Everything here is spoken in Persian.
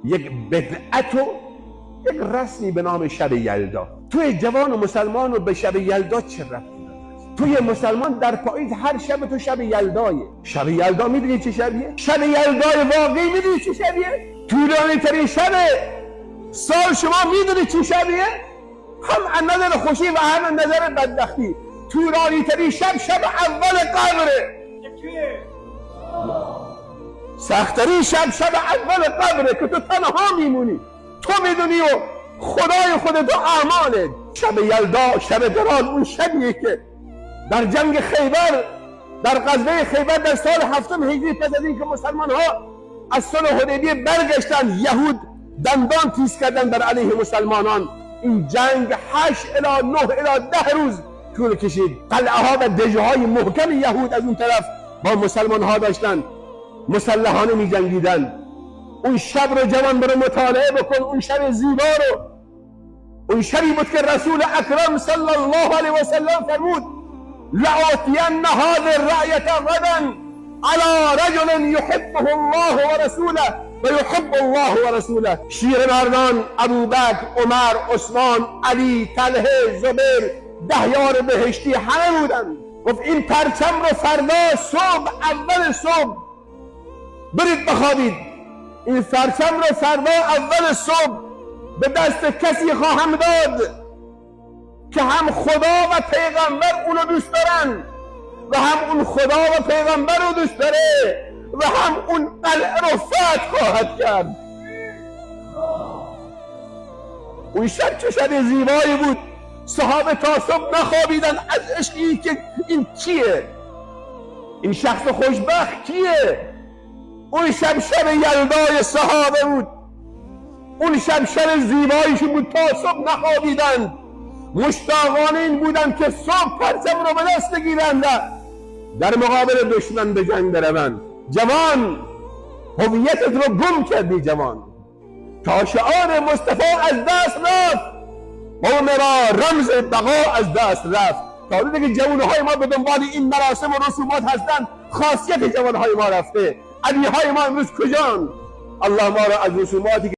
یک بدعت و یک رسمی به نام شب یلدا. توی جوان و مسلمان و به شب یلدا چه ربطی داره؟ توی مسلمان در پاییز هر شب تو شب یلدایه. شب یلدا میدونی چه شبیه؟ شب یلدای واقعی میدونی چه شبیه؟ طولانی ترین شب سال شما میدونی چه شبیه؟ هم از نظر خوشی و هم از نظر بدبختی. طولانی ترین شب اول قبره. سخت‌ترین شب اول قبره که تو تنها میمونی. تو میدونی و خدای خودت و اعمالت. شب یلدا، شب دران، اون شبیه که در جنگ خیبر، در غزوه خیبر در سال 7 هجری پس از اینکه مسلمان ها از صلح حدیبیه برگشتن، یهود دندان تیز کردن در علیه مسلمانان. این جنگ 8 الی 9 الی 10 روز طول کشید. قلعه ها و دژه های محکم یهود از اون طرف با مسلمان ها داشتن مسلحانه می جنگیدن. اون شب رو جوان برو مطالعه بکن، اون شب زیبا رو. اون شبی بود که رسول اکرم صلی الله علیه و سلم فرمود لآتین هذه الرأیة غدا على رجل یحبه الله و رسوله و یحب الله و رسوله. شیر مردان ابوبکر، عمر، عثمان، علی، طلحه، زبیر، 10 یار بهشتی همه بودن. گفت این پرچم رو فردا صبح، اول صبح برید بخوابید. این پرچم رو فردا اول صبح به دست کسی خواهم داد که هم خدا و پیغمبر اونو دوست دارن و هم اون خدا و پیغمبر رو دوست داره و هم اون قلعه رو فتح خواهد کرد. اون شب چه شب زیبایی بود. صحابه تا صبح نخوابیدن از عشقی که این کیه؟ این شخص خوشبخت کیه؟ اون شب یلدای صحابه بود. اون شب زیباییشون بود. تا صبح نخوابیدن، مشتاقان این بودن که صبح پرچم رو به دست بگیرند در مقابل دشمن به جنگ بروند. جوان، هویتت رو گم کردی. جوان، تا شعار مصطفی از دست رفت، قوم را رمز بقا از دست رفت. تا روزی که جوانهای ما به دنبال این مراسم و رسومات هستند، خاصیت جوانهای ما رفته. علیهای ما امروز کجان؟ الله ما را از رسوماتی